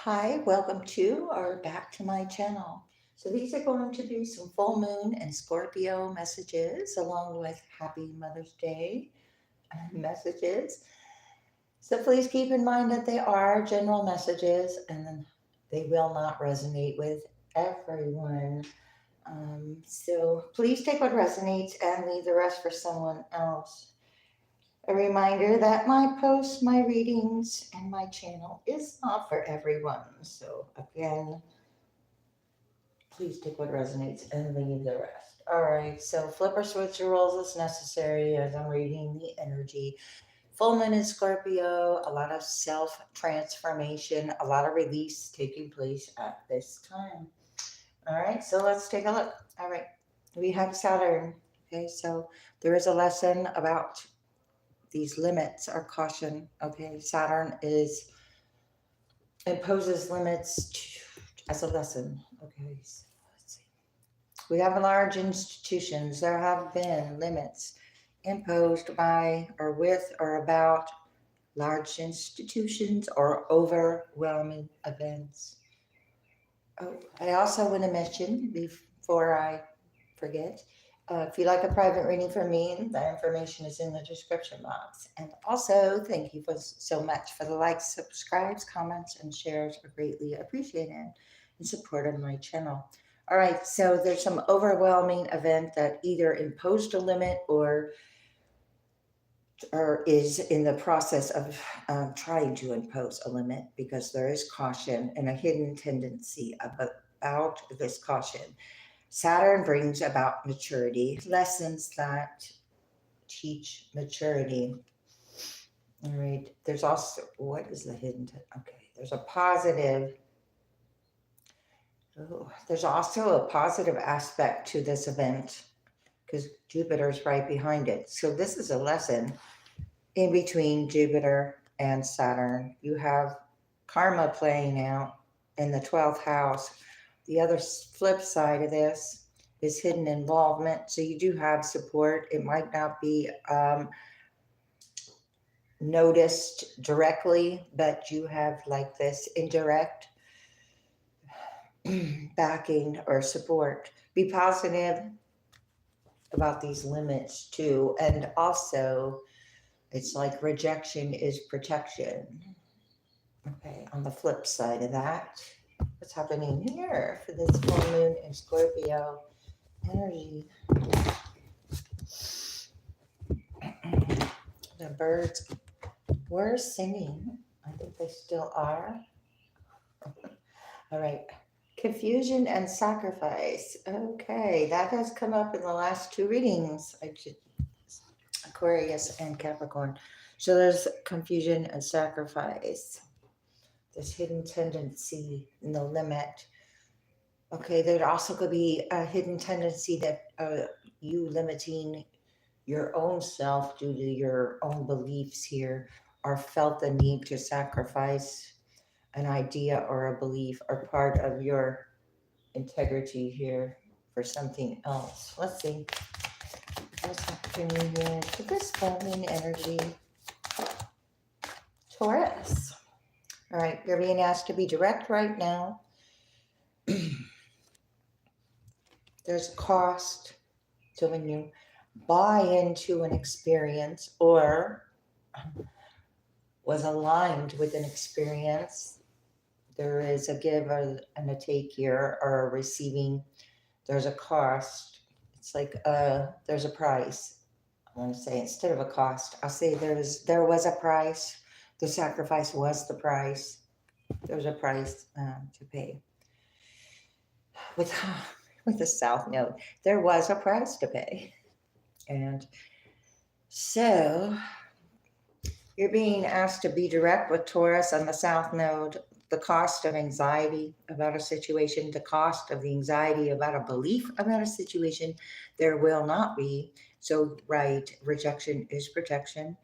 Hi, welcome to or back to my channel. So these are going to be some full moon and Scorpio messages along with happy Mother's Day messages. So please keep in mind that they are general messages and they will not resonate with everyone. So please take what resonates and leave the rest for someone else. A reminder that my posts, my readings, and my channel is not for everyone. So again, please take what resonates and leave the rest. All right, so flip or switch your roles as necessary as I'm reading the energy. Full moon in Scorpio, a lot of self transformation, a lot of release taking place at this time. All right, so let's take a look. All right, we have Saturn. Okay, so there is a lesson about these limits or caution. Okay, Saturn is imposes limits as a lesson. Okay, so let's see. We have large institutions. There have been limits imposed by or with or about large institutions or overwhelming events. Oh, I also want to mention before I forget, if you'd like a private reading from me, the information is in the description box. And also, thank you so much for the likes, subscribes, comments, and shares are greatly appreciated in support of my channel. All right, so there's some overwhelming event that either imposed a limit or is in the process of trying to impose a limit because there is caution and a hidden tendency about this caution. Saturn brings about maturity, lessons that teach maturity. All right. There's also, what is the hidden? Okay. There's a positive. Oh, there's also a positive aspect to this event because Jupiter's right behind it. So this is a lesson in between Jupiter and Saturn. You have karma playing out in the 12th house. The other flip side of this is hidden involvement. So you do have support. It might not be noticed directly, but you have like this indirect backing or support. Be positive about these limits too. And also, it's like rejection is protection. Okay, on the flip side of that, what's happening here for this full moon in Scorpio energy? The birds were singing. I think they still are. All right. Confusion and sacrifice. Okay, that has come up in the last two readings. Aquarius and Capricorn. So there's confusion and sacrifice. This hidden tendency in the limit. Okay, there also could be a hidden tendency that you limiting your own self due to your own beliefs here, or felt the need to sacrifice an idea or a belief or part of your integrity here for something else. Let's see. What's happening here to this following energy? Taurus. All right, you're being asked to be direct right now. There's a cost to when you buy into an experience or was aligned with an experience. There is a give and a take here, or a receiving. There's a cost. It's like there's a price. I want to say instead of a cost, I'll say there was a price. The sacrifice was the price. There was a price to pay. With the South Node, there was a price to pay, and so you're being asked to be direct with Taurus on the South Node. The cost of anxiety about a situation, the cost of the anxiety about a belief about a situation, there will not be. So, right, rejection is protection,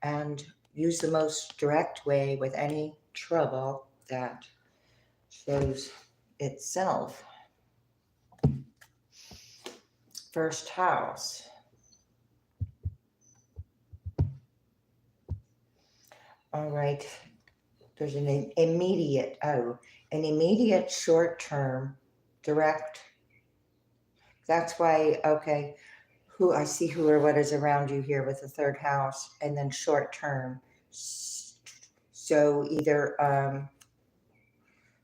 and use the most direct way with any trouble that shows itself. First house. All right. There's an immediate, an immediate short-term direct. That's why, okay, who I see who or what is around you here with the third house, and then short-term. So either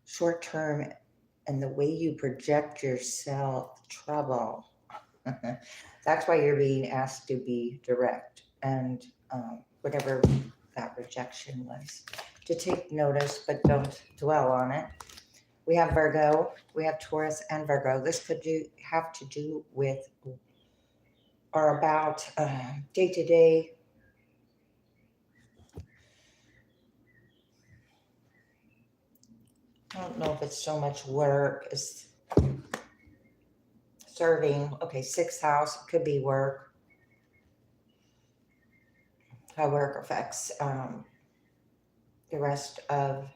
short-term and the way you project yourself, trouble. That's why you're being asked to be direct and whatever that rejection was, to take notice, but don't dwell on it. We have Virgo, we have Taurus and Virgo. This could have to do with or about day-to-day I don't know if it's so much work as serving. Okay, sixth house could be work. How work affects the rest of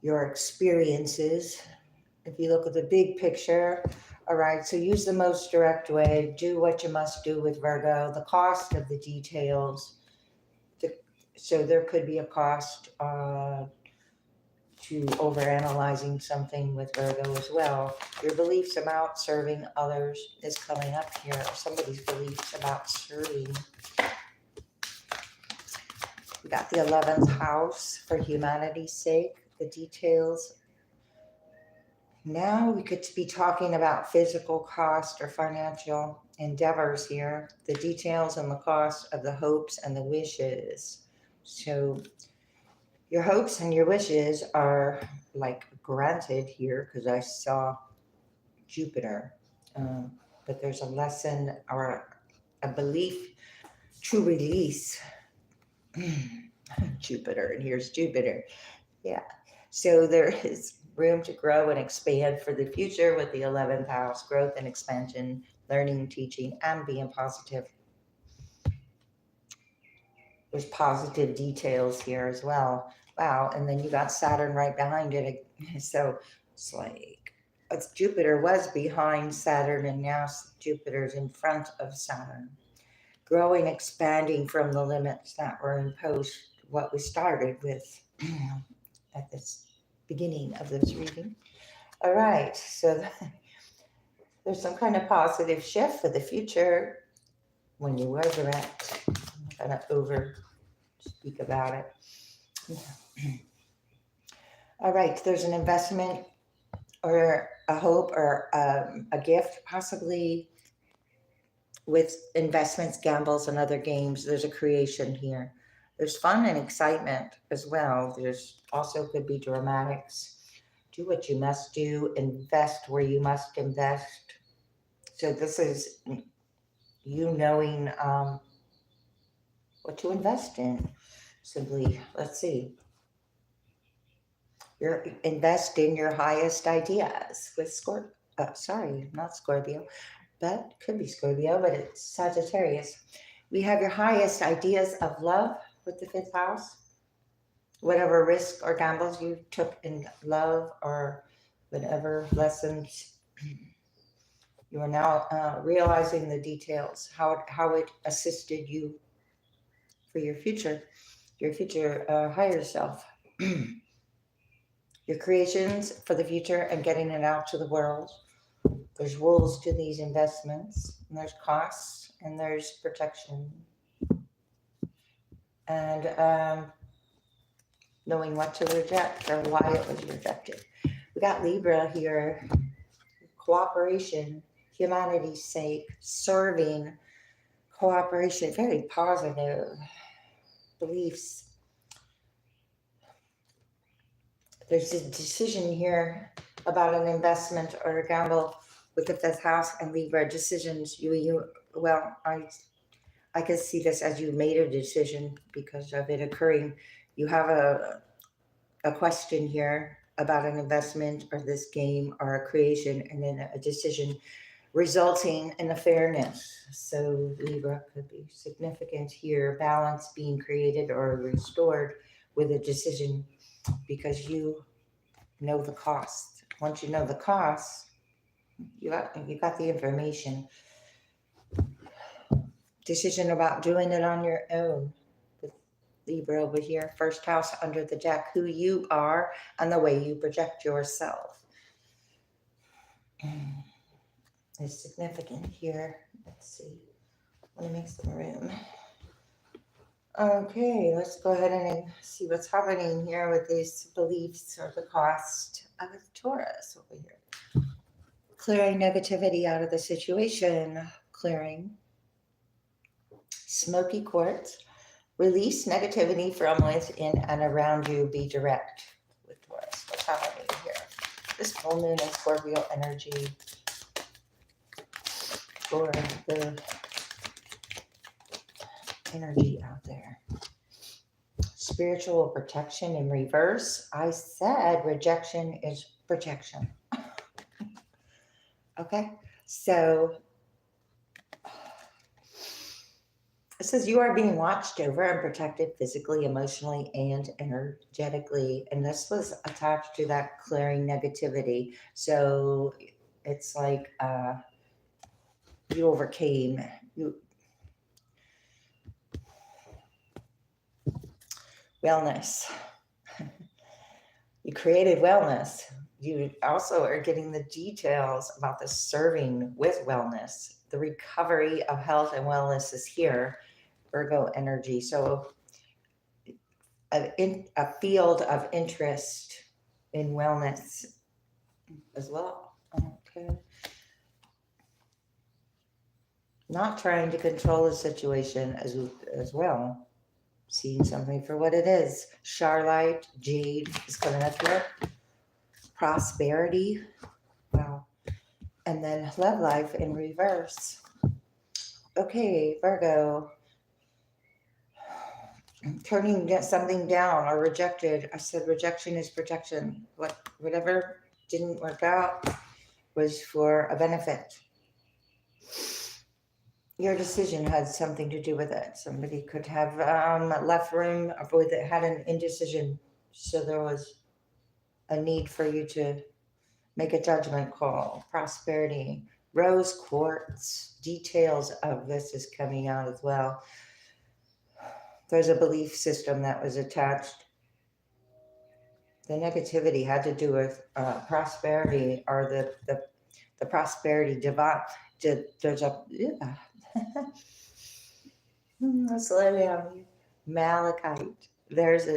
your experiences. If you look at the big picture, all right, so use the most direct way. Do what you must do with Virgo. The cost of the details. So there could be a cost to overanalyzing something with Virgo as well. Your beliefs about serving others is coming up here. Somebody's beliefs about serving. We got the 11th house for humanity's sake. The details. Now we could be talking about physical cost or financial endeavors here. The details and the cost of the hopes and the wishes. So your hopes and your wishes are like granted here because I saw Jupiter. But there's a lesson or a belief to release Jupiter, and here's Jupiter. Yeah. So there is room to grow and expand for the future with the 11th house, growth and expansion, learning, teaching, and being positive. There's positive details here as well. Wow. And then you got Saturn right behind it. So it's like Jupiter was behind Saturn, and now Jupiter's in front of Saturn. Growing, expanding from the limits that were imposed, what we started with at this beginning of this reading. All right, so there's some kind of positive shift for the future when you were direct. I'm not going to over speak about it. All right, there's an investment or a hope or a gift, possibly with investments, gambles, and other games. There's a creation here. There's fun and excitement as well. There's also could be dramatics. Do what you must do, invest where you must invest. So this is you knowing what to invest in. Simply, let's see. Invest in your highest ideas with Scorpio. Sorry, not Scorpio, but could be Scorpio, but it's Sagittarius. We have your highest ideas of love with the 5th house. Whatever risk or gambles you took in love or whatever lessons, you are now realizing the details, how it assisted you for your future higher self. Your creations for the future and getting it out to the world. There's rules to these investments, and there's costs, and there's protection. And knowing what to reject or why it was rejected. We got Libra here. Cooperation, humanity's sake, serving, cooperation, very positive beliefs. There's a decision here about an investment or a gamble with the 5th house and Libra decisions. I can see this as you made a decision because of it occurring. You have a question here about an investment or this game or a creation, and then a decision resulting in a fairness. So Libra could be significant here. Balance being created or restored with a decision because you know the cost. Once you know the cost, you got the information. Decision about doing it on your own. Libra over here, first house under the deck, who you are and the way you project yourself is significant here. Let's see. Let me make some room. Okay, let's go ahead and see what's happening here with these beliefs or the cost of a Taurus over here. Clearing negativity out of the situation, clearing. Smoky quartz. Release negativity from within and around you. Be direct with Taurus. What's happening here? This full moon and Scorpio energy for the energy out there. Spiritual protection in reverse. I said rejection is protection. Okay, so it says you are being watched over and protected physically, emotionally, and energetically. And this was attached to that clearing negativity. So it's like you overcame, wellness. You created wellness. You also are getting the details about the serving with wellness. The recovery of health and wellness is here. Virgo energy. So a field of interest in wellness as well. Okay. Not trying to control the situation as well. Seeing something for what it is. Starlight, Jade is coming up here. Prosperity. Wow. And then love life in reverse. Okay, Virgo. Turning something down or rejected. I said rejection is protection. Whatever didn't work out was for a benefit. Your decision had something to do with it. Somebody could have left room with it, had an indecision. So there was a need for you to make a judgment call. Prosperity. Rose quartz. Details of this is coming out as well. There's a belief system that was attached. The negativity had to do with prosperity or the prosperity divine. There's a slow down. Malachite. There's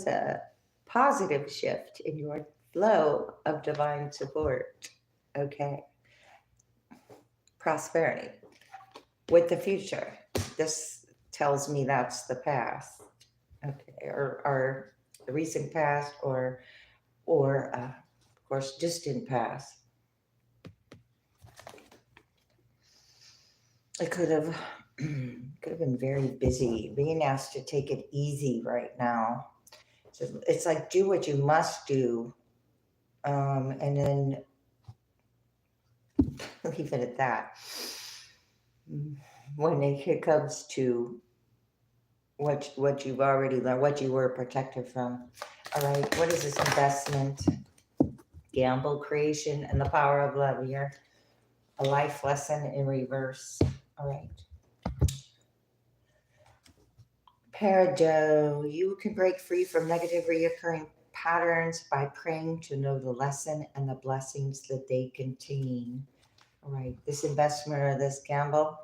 a positive shift in your flow of divine support. Okay. Prosperity with the future. This tells me that's the past. Okay, or the recent past, or of course distant past. It could have been very busy, being asked to take it easy right now. So it's like do what you must do, and then leave it at that. When it comes to what you've already learned, what you were protected from. All right, what is this investment? Gamble, creation, and the power of love here. A life lesson in reverse. All right. Peridot, you can break free from negative reoccurring patterns by praying to know the lesson and the blessings that they contain. All right, this investment or this gamble,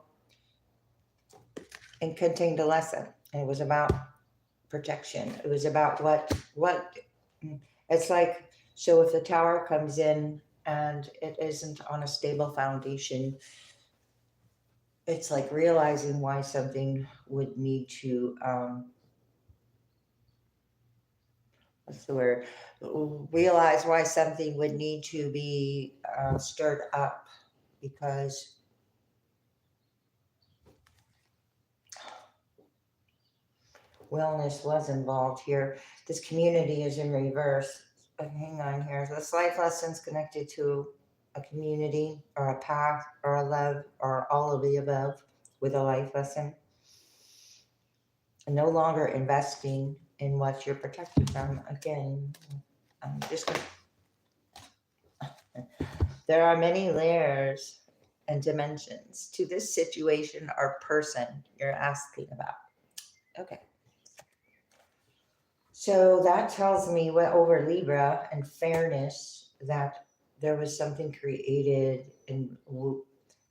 and contained a lesson. And it was about protection. It was about what it's like. So if the tower comes in and it isn't on a stable foundation, it's like realizing why something would need to what's the word? Realize why something would need to be stirred up, because wellness was involved here. This community is in reverse. Hang on here. This life lesson's connected to a community or a path or a love or all of the above with a life lesson. And no longer investing in what you're protected from. Again, I'm just gonna... There are many layers and dimensions to this situation or person you're asking about. Okay. So that tells me over Libra and fairness that there was something created and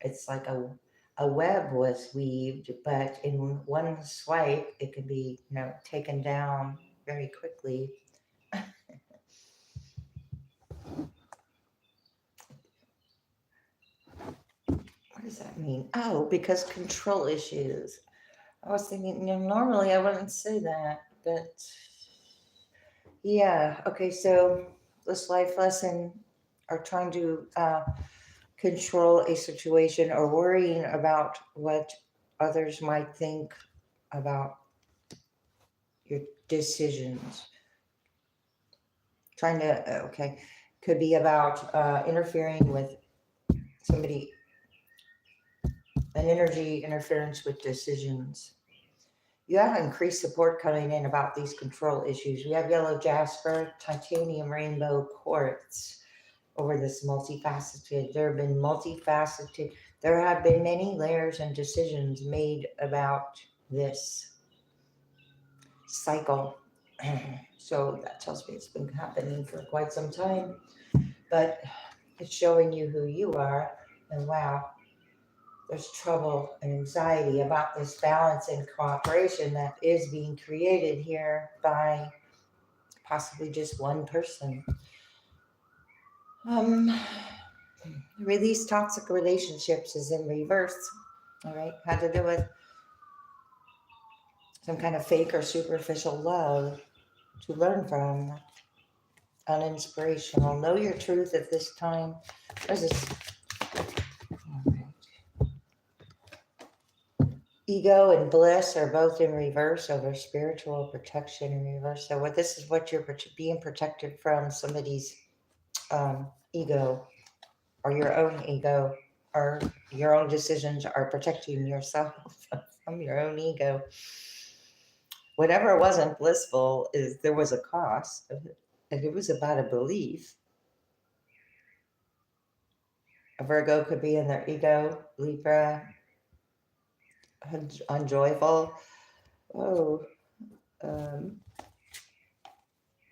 it's like a web was weaved, but in one swipe it can be, taken down very quickly. What does that mean? Oh, because control issues. I was thinking, normally I wouldn't say that, but yeah. Okay, so this life lesson are trying to control a situation or worrying about what others might think about your decisions. Trying to, okay, could be about interfering with somebody, an energy interference with decisions. You have increased support coming in about these control issues. We have yellow jasper, titanium rainbow quartz over this multifaceted. There have been many layers and decisions made about this cycle. So that tells me it's been happening for quite some time, but it's showing you who you are. And wow, there's trouble and anxiety about this balance and cooperation that is being created here by possibly just one person. Release toxic relationships is in reverse. All right, had to do with some kind of fake or superficial love to learn from, uninspirational. Know your truth at this time. What is this? All right. Ego and bliss are both in reverse over spiritual protection in reverse. So this is what you're being protected from, somebody's ego or your own ego, or your own decisions are protecting yourself from your own ego. Whatever wasn't blissful is there was a cost, and it was about a belief. A Virgo could be in their ego, Libra, unjoyful. Oh,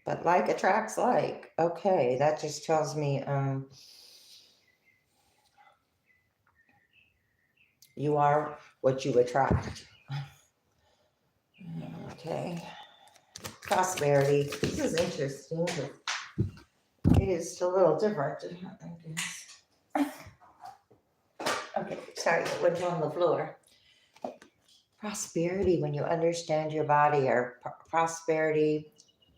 but like attracts like. Okay, that just tells me you are what you attract. Okay. Prosperity. This is interesting. It is a little different. Okay, sorry, it went on the floor. Prosperity, when you understand your body, or prosperity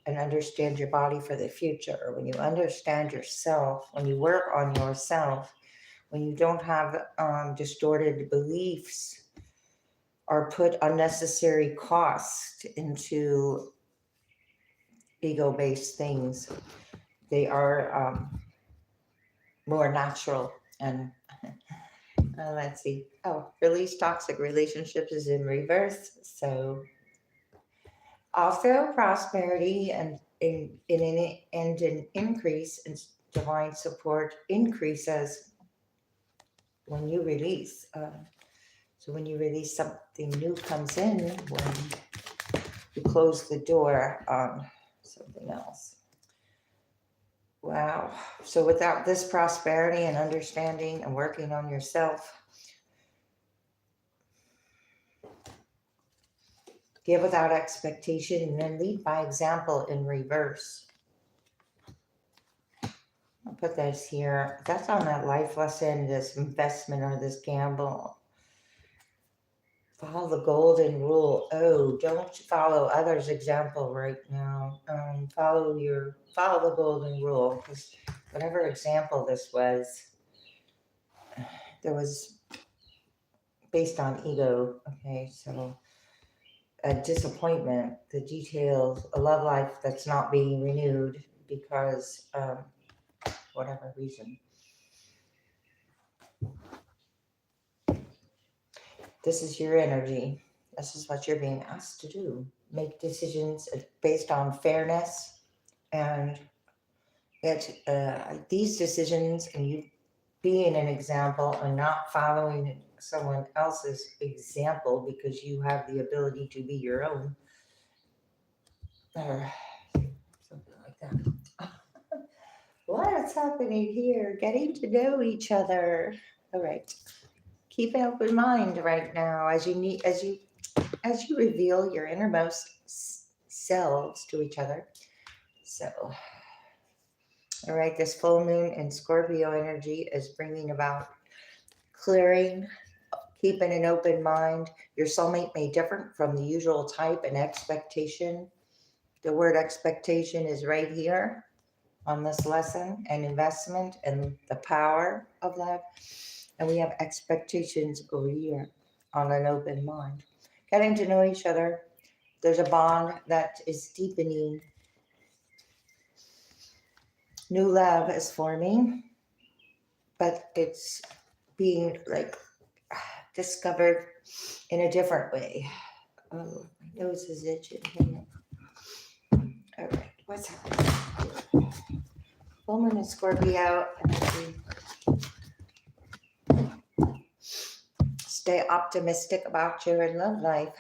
and understand your body for the future, or when you understand yourself, when you work on yourself, when you don't have distorted beliefs or put unnecessary cost into ego-based things, they are more natural. And let's see. Oh, release toxic relationships is in reverse. So also prosperity and an increase in divine support increases when you release. So when you release, something new comes in when you close the door on something else. Wow. So without this prosperity and understanding and working on yourself, give without expectation and then lead by example in reverse. I'll put this here. That's on that life lesson, this investment or this gamble. Follow the golden rule. Oh, don't follow others' example right now. Follow the golden rule, because whatever example this was, there was based on ego. Okay, so a disappointment, the details, a love life that's not being renewed because whatever reason. This is your energy. This is what you're being asked to do. Make decisions based on fairness, and these decisions and you being an example and not following someone else's example because you have the ability to be your own, or something like that. What's happening here? Getting to know each other. All right. Keep an open mind right now as you reveal your innermost selves to each other. So, all right, this full moon in Scorpio energy is bringing about clearing, keeping an open mind. Your soulmate may differ from the usual type and expectation. The word expectation is right here on this lesson, and investment and the power of love. And we have expectations over here on an open mind. Getting to know each other. There's a bond that is deepening. New love is forming, but it's being like discovered in a different way. Oh, my nose is itching. All right, what's happening? Full moon in Scorpio energy. Stay optimistic about your love life.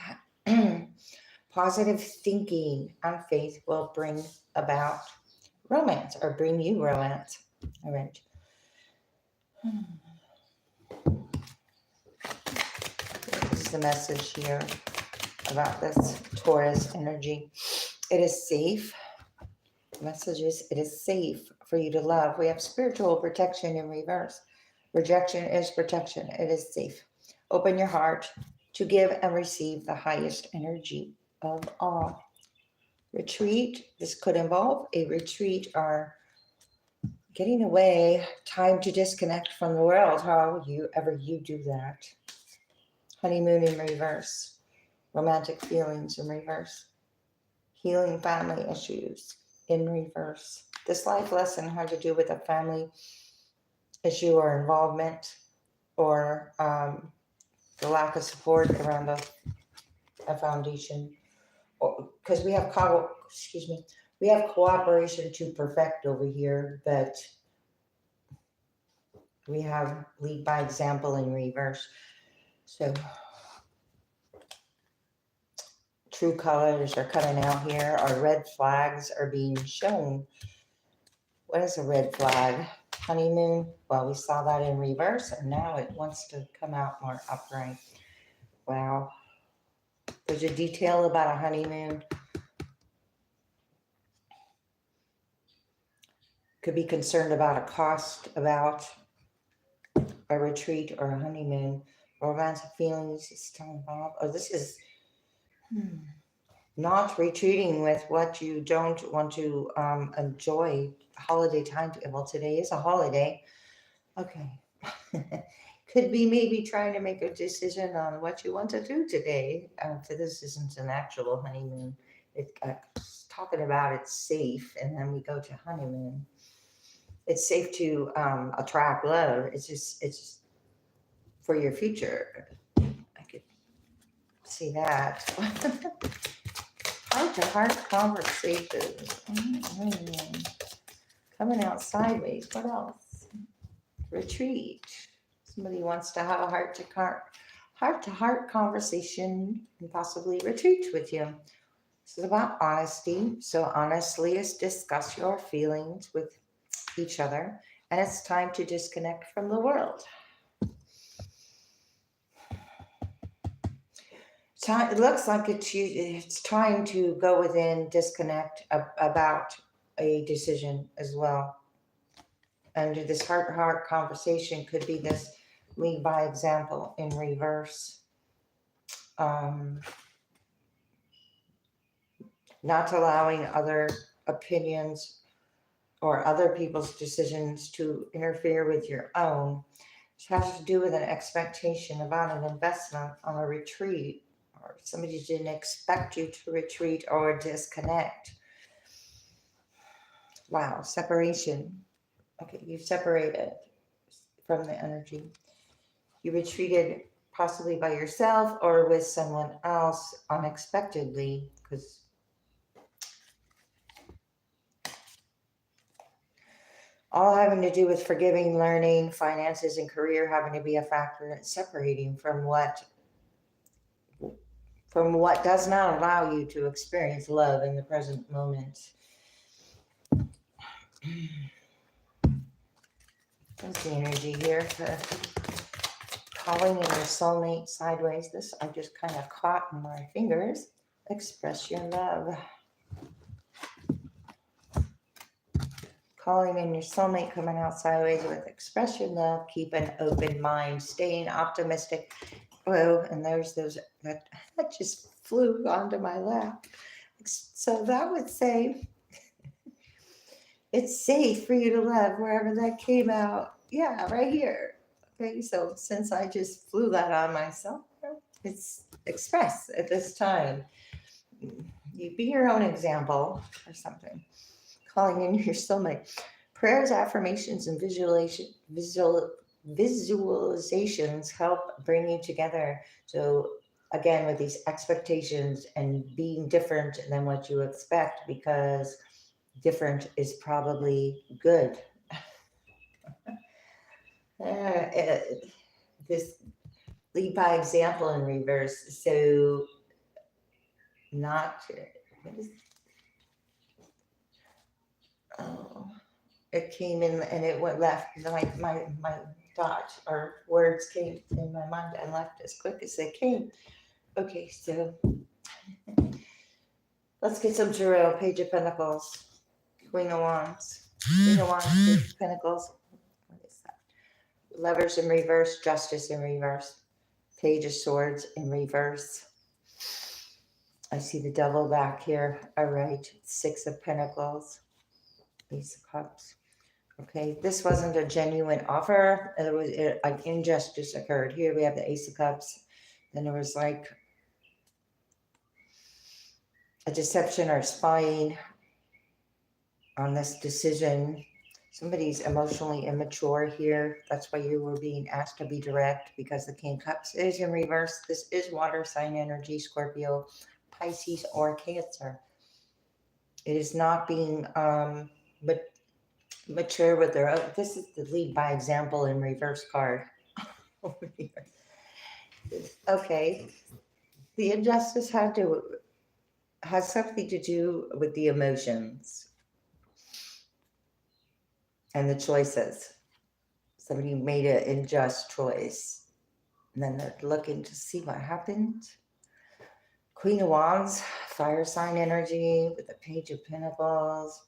Positive thinking and faith will bring about romance or bring you romance. All right. This is the message here about this Taurus energy. It is safe. The message is it is safe for you to love. We have spiritual protection in reverse. Rejection is protection. It is safe. Open your heart to give and receive the highest energy of all. Retreat. This could involve a retreat or getting away, time to disconnect from the world, however you do that. Honeymoon in reverse. Romantic feelings in reverse. Healing family issues in reverse. This life lesson had to do with a family issue or involvement, or the lack of support around a foundation. Because we have we have cooperation to perfect over here, but we have lead by example in reverse. So true colors are coming out here. Our red flags are being shown. What is a red flag? Honeymoon. Well, we saw that in reverse, and now it wants to come out more upright. Wow. There's a detail about a honeymoon. Could be concerned about a cost, about a retreat or a honeymoon. Romantic feelings is still involved. Oh, this is not retreating with what you don't want to enjoy holiday time. Well, today is a holiday. Okay. Could be maybe trying to make a decision on what you want to do today. So this isn't an actual honeymoon. It's talking about it's safe, and then we go to honeymoon. It's safe to attract love. It's just for your future. I could see that. Heart-to-heart conversations. Coming out sideways. What else? Retreat. Somebody wants to have a heart-to-heart conversation and possibly retreat with you. This is about honesty. So honestly, discuss your feelings with each other, and it's time to disconnect from the world. It looks like it's time to go within, disconnect about a decision as well. And this heart-to-heart conversation could be this lead by example in reverse. Not allowing other opinions or other people's decisions to interfere with your own. It has to do with an expectation about an investment on a retreat, or somebody didn't expect you to retreat or disconnect. Wow, separation. Okay, you separated from the energy. You retreated possibly by yourself or with someone else unexpectedly, because all having to do with forgiving, learning, finances, and career having to be a factor in separating from what does not allow you to experience love in the present moment. What's the energy here? Calling in your soulmate sideways. This I just kind of caught in my fingers. Express your love. Calling in your soulmate coming out sideways with express your love. Keep an open mind. Staying optimistic. Oh, and there's those that just flew onto my lap. So that would say it's safe for you to love wherever that came out. Yeah, right here. Okay, so since I just flew that on myself, it's express at this time. You be your own example or something. Calling in your soulmate. Prayers, affirmations, and visualizations help bring you together. So again, with these expectations and being different than what you expect, because different is probably good. This lead by example in reverse. So not what is oh it came in and it went left. My thought or words came in my mind and left as quick as they came. Okay, so let's get some tarot. Page of Pentacles, Queen of Wands, Page of Pentacles. What is that? Lovers in reverse, Justice in reverse, Page of Swords in reverse. I see the Devil back here. All right, Six of Pentacles, Ace of Cups. Okay, this wasn't a genuine offer. It was an injustice occurred. Here we have the Ace of Cups. Then there was like a deception or spying on this decision. Somebody's emotionally immature here. That's why you were being asked to be direct, because the King of Cups is in reverse. This is water sign energy, Scorpio, Pisces, or Cancer. It is not being mature with their own. This is the lead by example in reverse card. Over here. Okay. The injustice has something to do with the emotions and the choices. Somebody made an unjust choice, and then they're looking to see what happened. Queen of Wands, fire sign energy with the Page of Pentacles.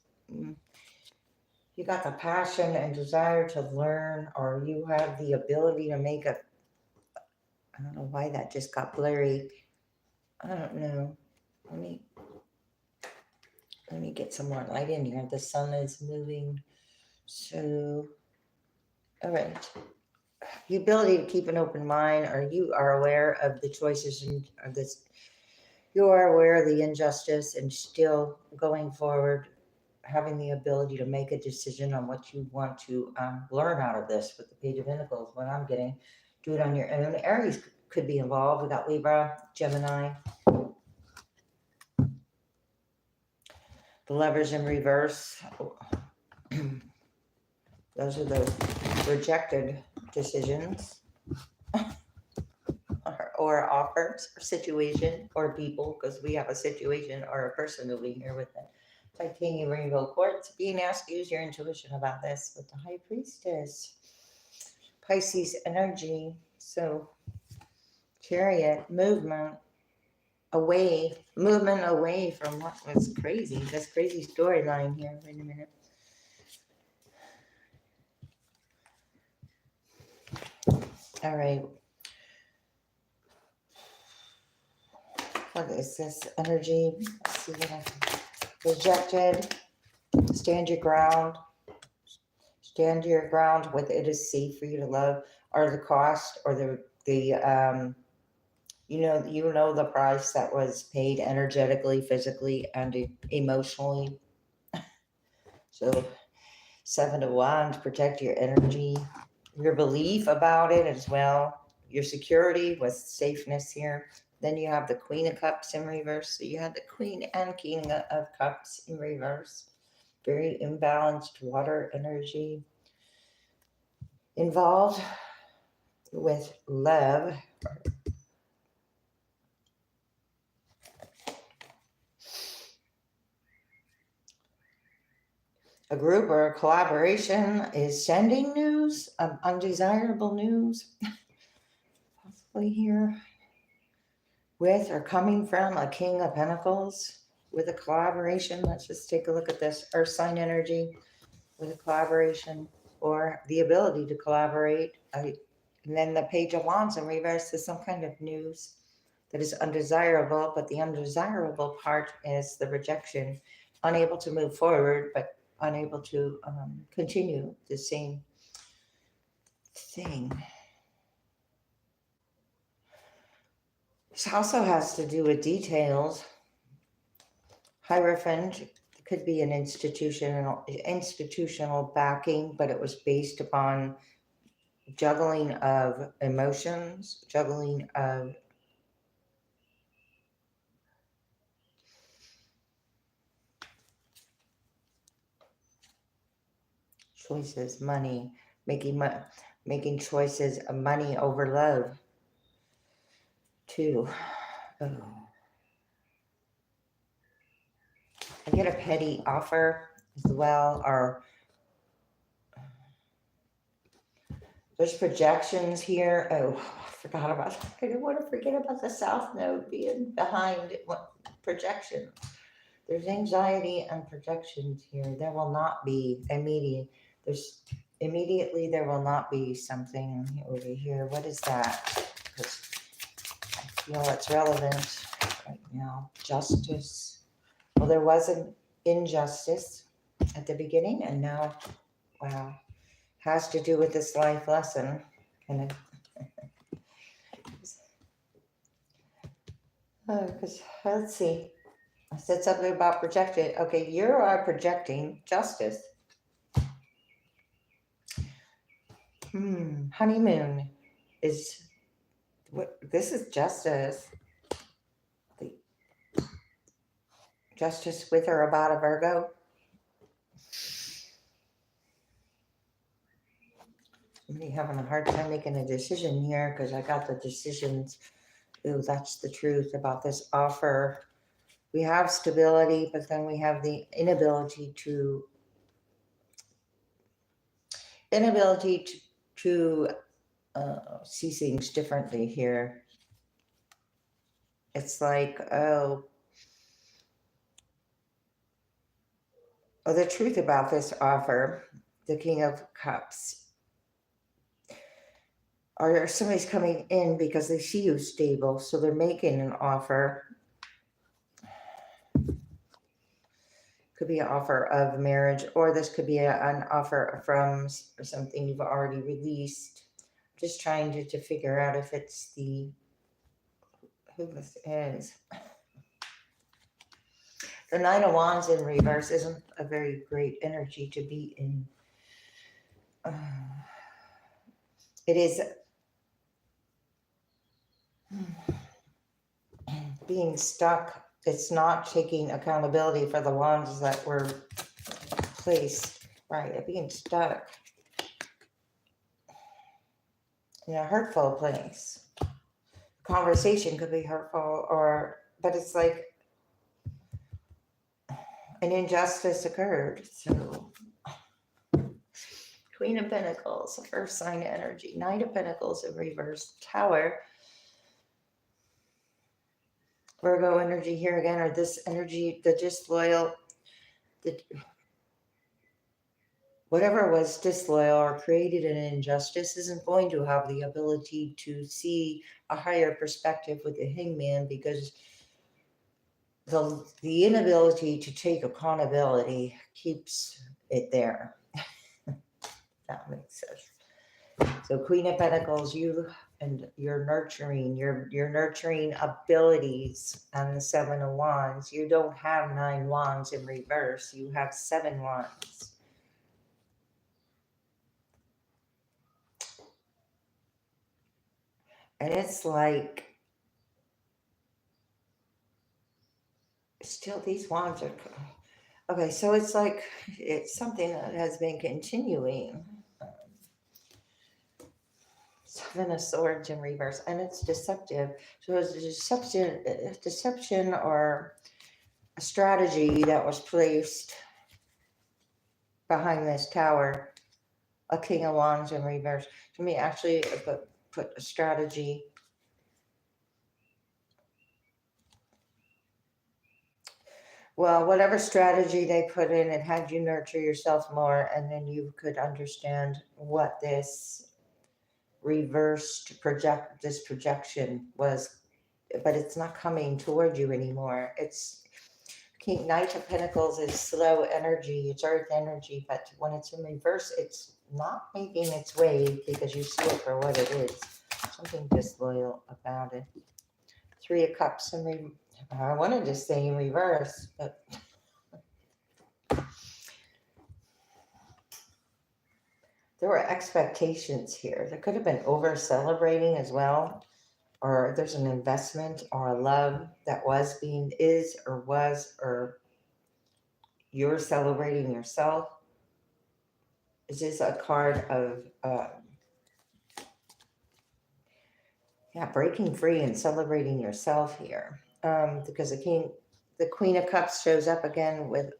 You got the passion and desire to learn, or you have the ability to make a, I don't know why that just got blurry. I don't know. Let me get some more light in here. The sun is moving. So, all right. The ability to keep an open mind, or you are aware of the choices and of this. You are aware of the injustice and still going forward, having the ability to make a decision on what you want to learn out of this with the Page of Pentacles. What I'm getting, do it on your own. Aries could be involved. We got Libra, Gemini. The Lovers in reverse. Those are the rejected decisions or offers or situation or people, because we have a situation or a person moving here with it. Titanium rainbow quartz, being asked to use your intuition about this with the High Priestess. Pisces energy. So Chariot, movement away from what was crazy. This crazy storyline here. Wait a minute. All right. What is this energy? Let's see what I rejected. Stand your ground. Stand your ground with it is safe for you to love, or the cost, or the you know the price that was paid energetically, physically, and emotionally. So 7 of Wands, protect your energy, your belief about it as well, your security with safeness here. Then you have the Queen of Cups in reverse. So you had the Queen and King of Cups in reverse. very imbalanced water energy involved with love. A group or a collaboration is sending news, undesirable news, possibly here, with or coming from a King of Pentacles with a collaboration. Let's just take a look at this Earth sign energy with a collaboration or the ability to collaborate. And then the Page of Wands in reverse is some kind of news that is undesirable, but the undesirable part is the rejection, unable to move forward, but unable to continue the same thing. This also has to do with details. Hierophant could be an institutional backing, but it was based upon juggling of emotions, juggling of choices, money, making choices of money over love, too. Oh. I get a petty offer as well, or there's projections here. Oh, I forgot about that. I don't want to forget about the South Node being behind projection. There's anxiety and projections here. There will not be immediately there will not be something over here. What is that? Because I feel it's relevant right now. Justice. Well, there was an injustice at the beginning, and now, wow, has to do with this life lesson. And because let's see, I said something about projected. Okay, you are projecting justice. Honeymoon is what this is justice. The justice with or about a Virgo. Somebody having a hard time making a decision here because I got the decisions. Ooh, that's the truth about this offer. We have stability, but then we have the inability to see things differently here. It's like, oh, the truth about this offer, the King of Cups, or somebody's coming in because they see you stable, so they're making an offer. Could be an offer of marriage, or this could be an offer from something you've already released. Just trying to figure out if it's who this is. The Nine of Wands in reverse isn't a very great energy to be in. It is being stuck. It's not taking accountability for the wands that were placed, right? Being stuck in a hurtful place. Conversation could be hurtful, but it's like an injustice occurred. So Queen of Pentacles, Earth sign energy. Knight of Pentacles in reverse, Tower. Virgo energy here again, or this energy, the disloyal, whatever was disloyal or created an injustice isn't going to have the ability to see a higher perspective with the Hangman, because the inability to take accountability keeps it there. That makes sense. So Queen of Pentacles, you and your nurturing abilities, and the Seven of Wands. You don't have 9 wands in reverse. You have 7 wands. And it's like, still these wands are, Okay, so it's like it's something that has been continuing. Seven of Swords in reverse, and it's deceptive. So it's deception or a strategy that was placed behind this tower. A King of Wands in reverse. To me, actually, put a strategy. Well, whatever strategy they put in, it had you nurture yourself more, and then you could understand what this this projection was, but it's not coming toward you anymore. It's Knight of Pentacles is slow energy, it's earth energy, but when it's in reverse, it's not making its way because you see it for what it is. Something disloyal about it. Three of Cups in I wanted to say in reverse, but there were expectations here. There could have been over celebrating as well, or there's an investment or a love that is or was, or you're celebrating yourself. This is a card of, breaking free and celebrating yourself here. Because the Queen of Cups shows up again with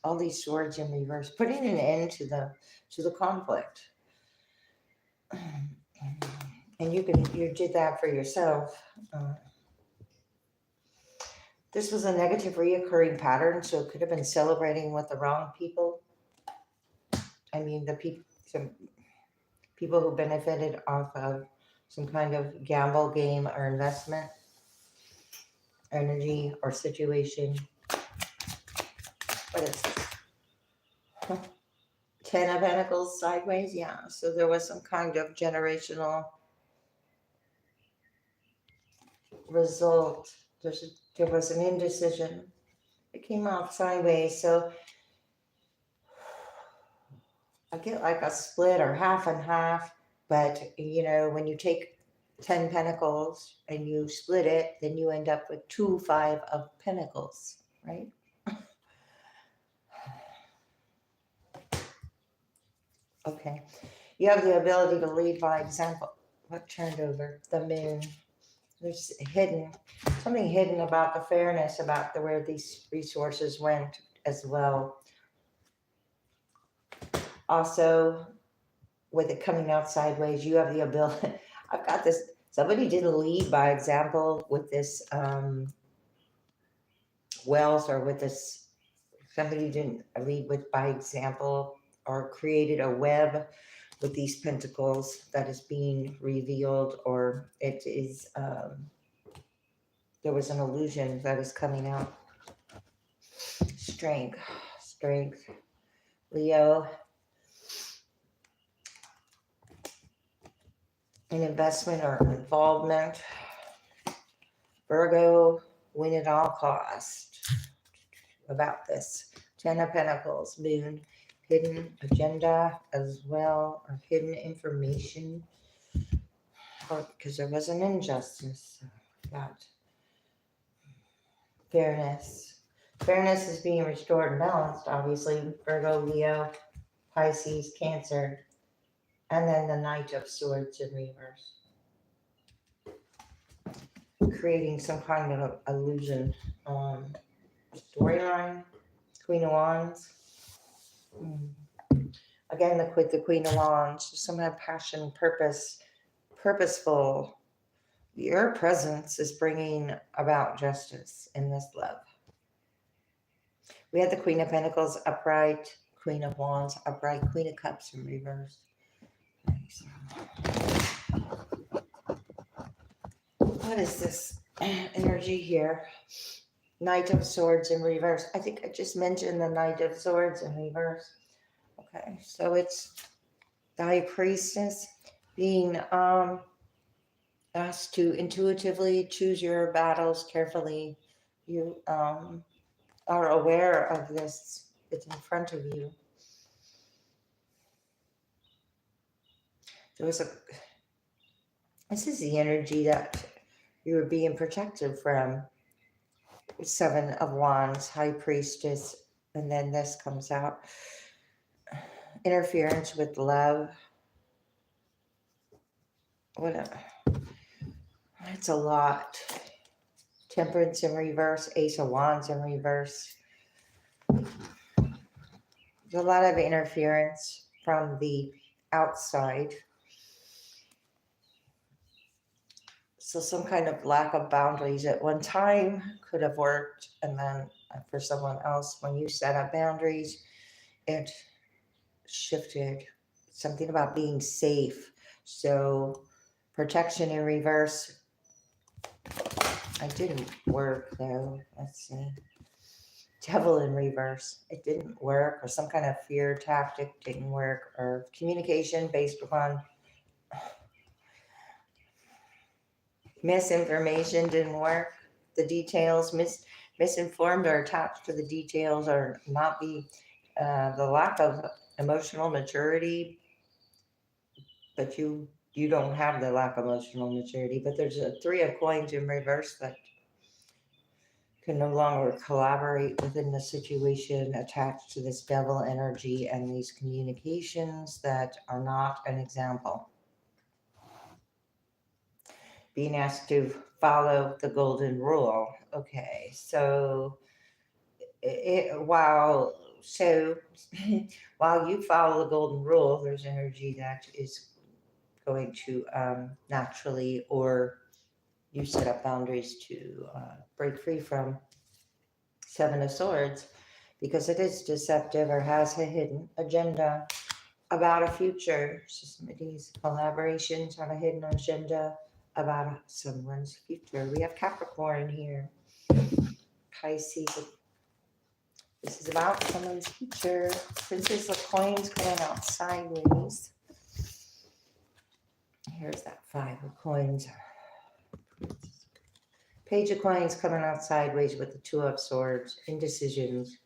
all these swords in reverse, putting an end to the conflict. And you did that for yourself. This was a negative reoccurring pattern, so it could have been celebrating with the wrong people. I mean, some people who benefited off of some kind of gamble, game, or investment, energy, or situation. What is this? 10 of Pentacles sideways, yeah. So there was some kind of generational result. There was an indecision. It came out sideways, so I get like a split or half and half. But when you take 10 Pentacles and you split it, then you end up with 2 5 of Pentacles, right? Okay. You have the ability to lead by example. What turned over? The Moon. There's something hidden about the fairness, about where these resources went as well. Also, with it coming out sideways, you have the ability. I've got this. Somebody didn't lead by example with this wealth, or with this. Somebody didn't lead by example, or created a web with these pentacles that is being revealed, or it is. There was an illusion that is coming out. Strength, Leo. An investment or involvement. Virgo, win at all cost. About this. 10 of Pentacles, Moon, hidden agenda as well, or hidden information. Or because there was an injustice. Got fairness. Fairness is being restored and balanced, obviously. Virgo, Leo, Pisces, Cancer. And then the Knight of Swords in reverse. Creating some kind of illusion. Storyline. Queen of Wands. Again, the Queen of Wands. Some kind of passion, purposeful. Your presence is bringing about justice in this love. We had the Queen of Pentacles upright, Queen of Wands upright, Queen of Cups in reverse. What is this energy here? Knight of Swords in reverse. I think I just mentioned the Knight of Swords in reverse. Okay, so it's the High Priestess being asked to intuitively choose your battles carefully. You are aware of this. It's in front of you. This is the energy that you were being protected from. 7 of Wands, High Priestess, And then this comes out. Interference with love. What? It's a lot. Temperance in reverse. Ace of Wands in reverse. There's a lot of interference from the outside. So some kind of lack of boundaries at one time could have worked. And then for someone else, when you set up boundaries, it shifted. Something about being safe. So protection in reverse. It didn't work though. Let's see. Devil in reverse. It didn't work, or some kind of fear tactic didn't work, or communication based upon misinformation didn't work. The details misinformed or attached to the details, or not be the lack of emotional maturity. But you don't have the lack of emotional maturity. But there's a 3 of coins in reverse that can no longer collaborate within the situation attached to this devil energy and these communications that are not an example. Being asked to follow the golden rule. Okay, so while you follow the golden rule, there's energy that is going to naturally, or you set up boundaries to break free from 7 of Swords, because it is deceptive or has a hidden agenda about a future. So somebody's collaborations have a hidden agenda about someone's future. We have Capricorn here. Pisces. This is about someone's future. Princess of Coins coming out sideways. Here's that 5 of Coins. Page of Coins coming out sideways with the 2 of Swords. Indecisions.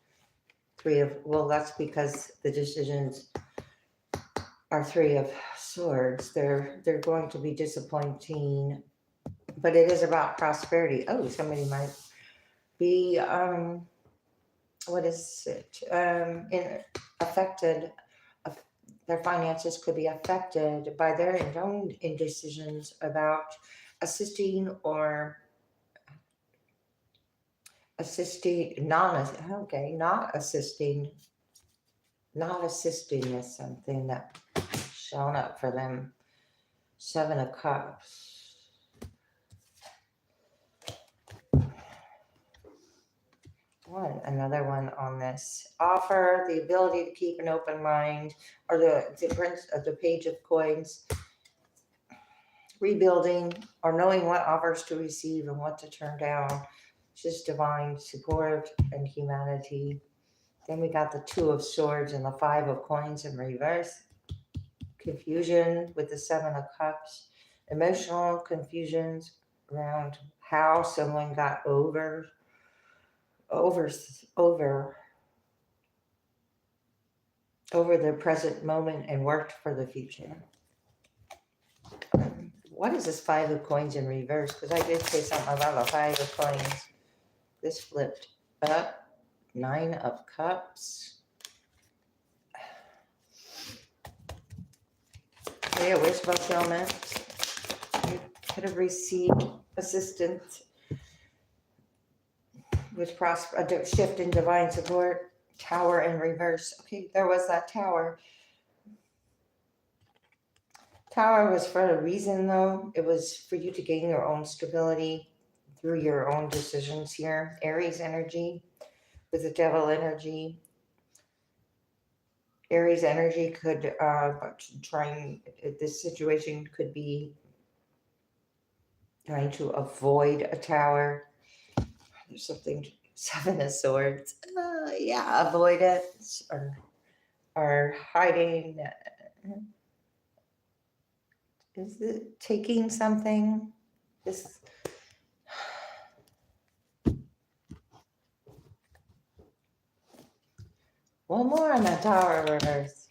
3 of, well, that's because the decisions are 3 of Swords. They're going to be disappointing, but it is about prosperity. Oh, somebody might be what is it? Affected. Their finances could be affected by their own indecisions about assisting or not assisting is something that shown up for them. 7 of Cups. Another one on this. Offer the ability to keep an open mind, or the difference of the Page of Coins. Rebuilding, or knowing what offers to receive and what to turn down. Just divine support and humanity. Then we got the 2 of Swords and the 5 of Coins in reverse. Confusion with the 7 of Cups. Emotional confusions around how someone got over their present moment and worked for the future. What is this 5 of Coins in reverse? Because I did say something about the 5 of Coins. This flipped up. 9 of Cups. Yeah, wish fulfillment. You could have received assistance with a shift in divine support. Tower in reverse. Okay, there was that Tower. Tower was for a reason, though. It was for you to gain your own stability through your own decisions here. Aries energy with the Devil energy. Aries energy could this situation could be trying to avoid a Tower. There's something, 7 of Swords. Yeah, avoidance or hiding. Is it taking something? This. One more on that Tower reverse.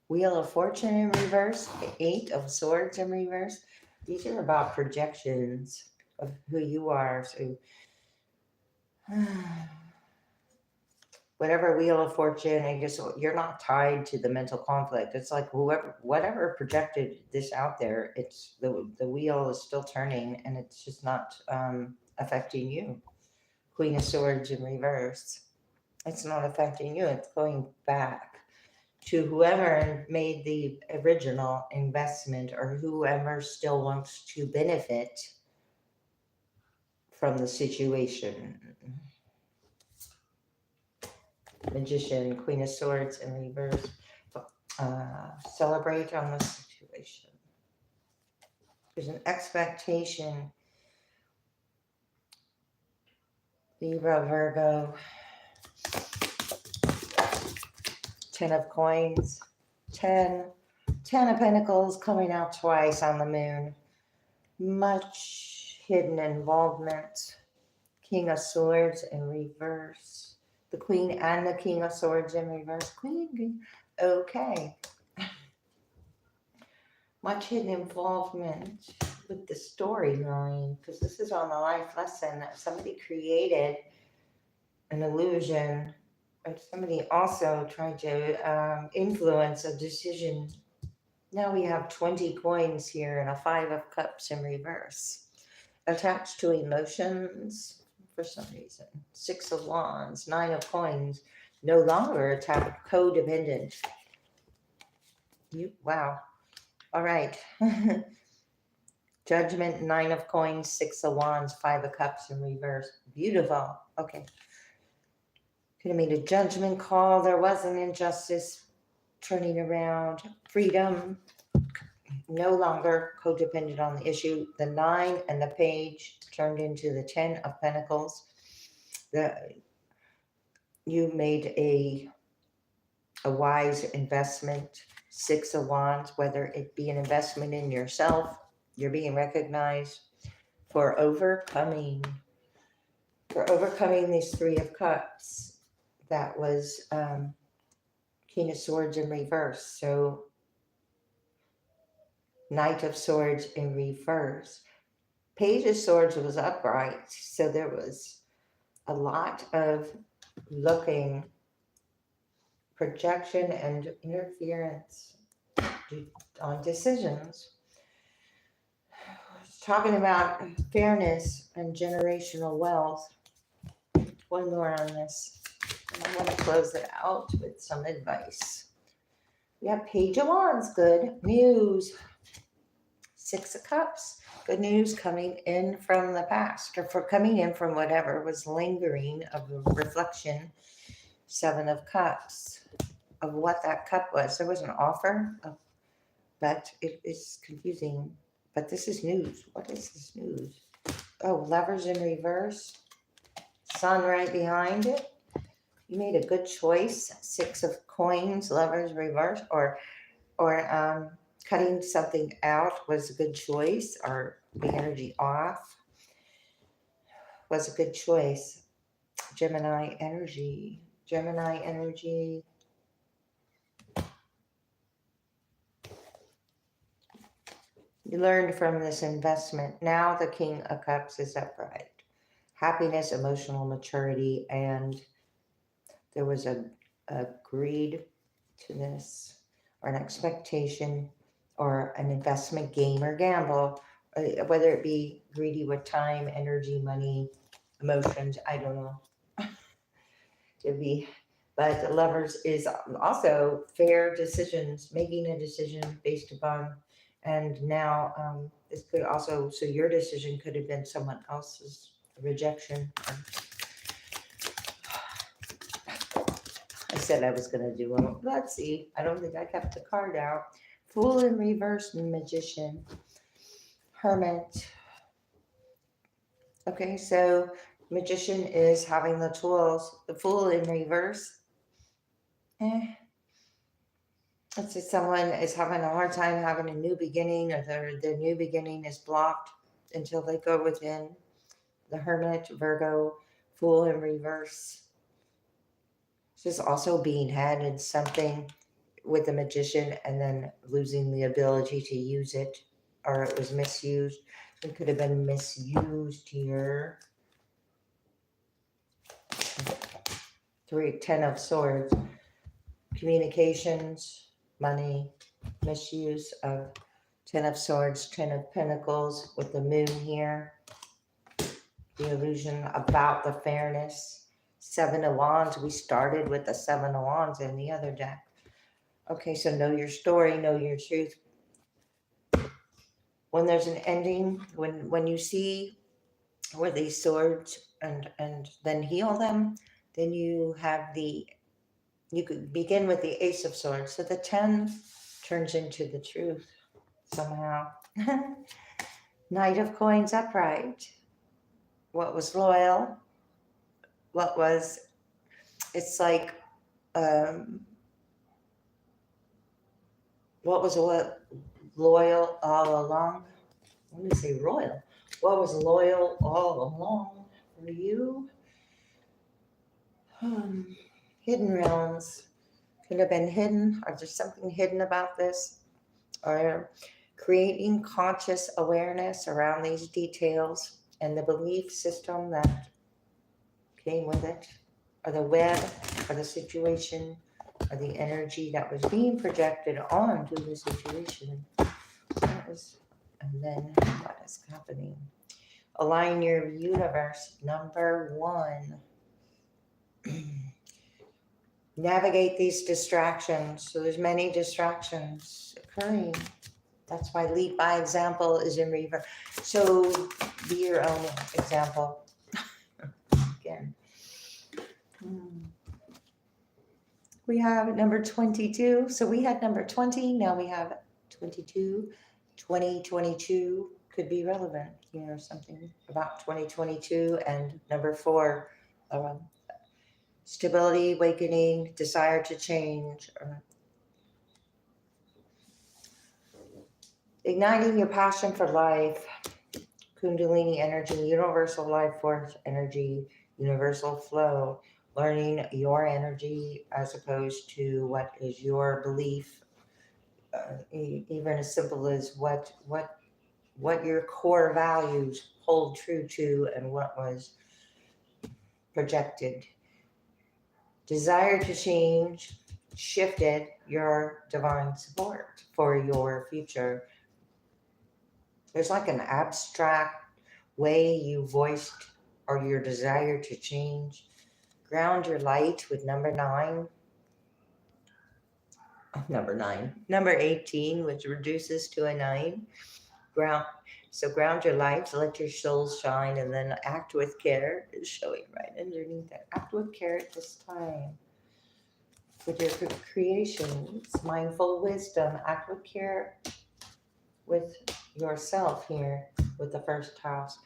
Wheel of Fortune in reverse. 8 of Swords in reverse. These are about projections of who you are. So whatever wheel of fortune, I guess you're not tied to the mental conflict. It's like whatever projected this out there, it's the wheel is still turning, and it's just not affecting you. Queen of Swords in reverse. It's not affecting you. It's going back to whoever made the original investment or whoever still wants to benefit from the situation. Magician, Queen of Swords in reverse. Celebrate on the situation. There's an expectation. Libra, Virgo. 10 of coins. 10 of Pentacles coming out twice on the moon. Much hidden involvement. King of Swords in reverse. The Queen and the King of Swords in reverse. Queen. Okay. Much hidden involvement with the storyline, because this is on the life lesson that somebody created an illusion, or somebody also tried to influence a decision. Now we have 20 coins here and a 5 of Cups in reverse. Attached to emotions for some reason. 6 of Wands, 9 of Coins, no longer attached, codependent. Wow. All right. Judgment, 9 of Coins, 6 of Wands, 5 of Cups in reverse. Beautiful. Okay. Could have made a judgment call. There was an injustice turning around. Freedom. No longer codependent on the issue. The 9 and the Page turned into the 10 of Pentacles. You made a wise investment. 6 of Wands, whether it be an investment in yourself, you're being recognized for overcoming these 3 of Cups. That was King of Swords in reverse. So Knight of Swords in reverse. Page of Swords was upright, so there was a lot of looking, projection, and interference on decisions. Talking about fairness and generational wealth. One more on this. And I'm going to close it out with some advice. We have Page of Wands, good news. 6 of Cups, good news coming in from the past, or for coming in from whatever was lingering of the reflection. 7 of Cups, of what that cup was. There was an offer, but it is confusing. But this is news. What is this news? Oh, Lovers in reverse. Sun right behind it. You made a good choice. 6 of Coins, Lovers reverse, or cutting something out was a good choice, or the energy off was a good choice. Gemini energy. You learned from this investment. Now the King of Cups is upright. Happiness, emotional maturity, and there was a greed to this, or an expectation, or an investment game or gamble, whether it be greedy with time, energy, money, emotions, I don't know. But Lovers is also fair decisions, making a decision based upon, and now this could also, so your decision could have been someone else's rejection. I said I was going to do one. Let's see. I don't think I kept the card out. Fool in reverse, Magician. Hermit. Okay, so Magician is having the tools. The Fool in reverse. Let's say someone is having a hard time having a new beginning, or their new beginning is blocked until they go within. The Hermit, Virgo, Fool in reverse. This is also being handed something with the Magician and then losing the ability to use it, or it was misused. It could have been misused here. Ten of Swords, communications, money, misuse of Ten of Swords, Ten of Pentacles with the moon here, the illusion about the fairness, Seven of Wands. We started with the Seven of Wands in the other deck. Okay, so know your story, know your truth. When there's an ending, when you see where these swords and then heal them, then you have you could begin with the Ace of Swords. So the 10 turns into the truth somehow. Knight of Coins upright. What was loyal? It's like, what was loyal all along? Let me say royal. What was loyal all along for you? Hidden realms. Could have been hidden. Or there's something hidden about this? Or creating conscious awareness around these details and the belief system that came with it, or the web, or the situation, or the energy that was being projected onto the situation. And then what is happening? Align your universe. Number 1. Navigate these distractions. So there's many distractions occurring. That's why lead by example is in reverse. So be your own example. Again. We have number 22. So we had number 20. Now we have 22. 2022 could be relevant. Something about 2022. And number 4, stability, awakening, desire to change. Igniting your passion for life. Kundalini energy, universal life force energy, universal flow. Learning your energy as opposed to what is your belief. Even as simple as what your core values hold true to and what was projected. Desire to change shifted your divine support for your future. There's like an abstract way you voiced or your desire to change. Ground your light with number 9. Number 18, which reduces to a 9. Ground your light, let your soul shine, and then act with care is showing right underneath that. Act with care at this time. With your creations, mindful wisdom, act with care with yourself here with the first house.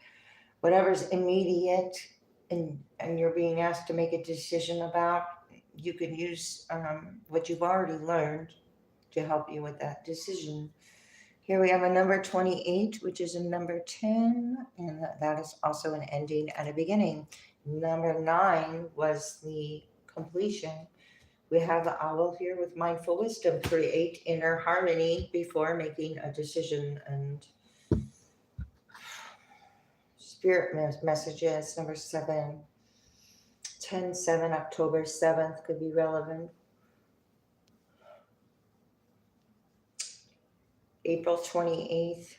Whatever's immediate and you're being asked to make a decision about, you can use what you've already learned to help you with that decision. Here we have a number 28, which is a number 10, and that is also an ending and a beginning. Number 9 was the completion. We have the owl here with mindful wisdom. Create inner harmony before making a decision. And spirit messages, number 7. 10/7, October 7th could be relevant. April 28th.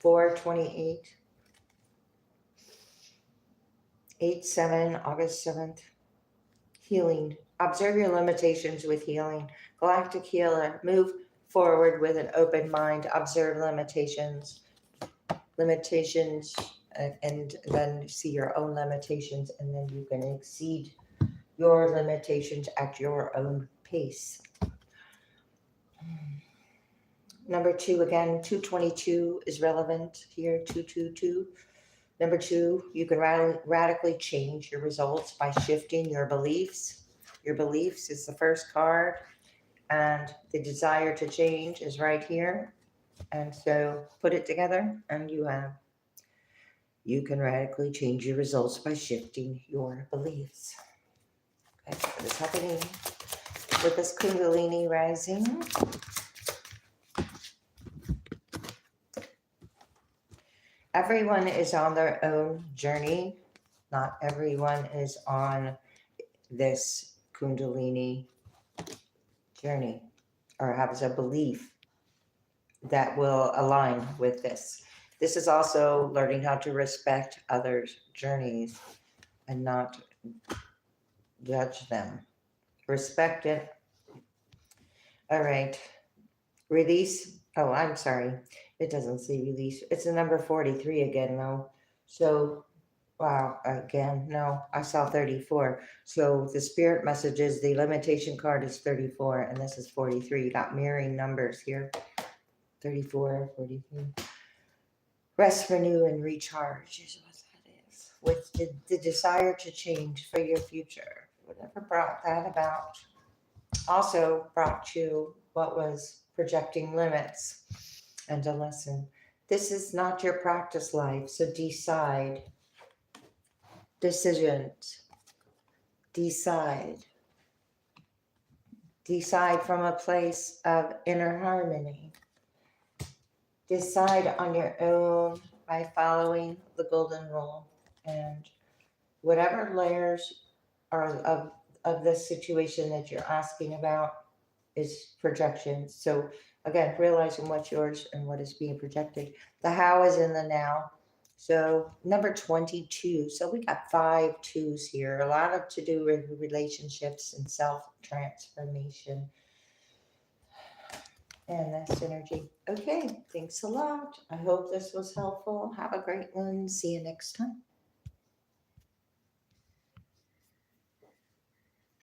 4/28. 8/7, August 7th. Healing. Observe your limitations with healing. Galactic healer. Move forward with an open mind. Observe limitations. And then see your own limitations, and then you can exceed your limitations at your own pace. Number 2, again, 222 is relevant here, 222. Number 2, you can radically change your results by shifting your beliefs. Your beliefs is the first card, and the desire to change is right here. And so put it together, and you can radically change your results by shifting your beliefs. Okay, what is happening with this Kundalini rising? Everyone is on their own journey Not everyone is on this Kundalini journey or has a belief that will align with this. This is also learning how to respect others' journeys and not judge them. Respect it. All right. Release. Oh, I'm sorry. It doesn't say release. It's the number 43 again, though. So, wow, again, no, I saw 34. So the spirit messages, the limitation card is 34, and this is 43. You got mirroring numbers here. 34, 43. Rest, renew, and recharge is what that is. With the desire to change for your future. Whatever brought that about also brought you what was projecting limits and a lesson. This is not your practice life, so decide. Decisions. Decide. Decide from a place of inner harmony. Decide on your own by following the golden rule, and whatever layers are of this situation that you're asking about is projection. So again, realizing what's yours and what is being projected. The how is in the now. So number 22. So we got 5 2s here. A lot of to do with relationships and self-transformation. And that's energy. Okay, thanks a lot. I hope this was helpful. Have a great one. See you next time.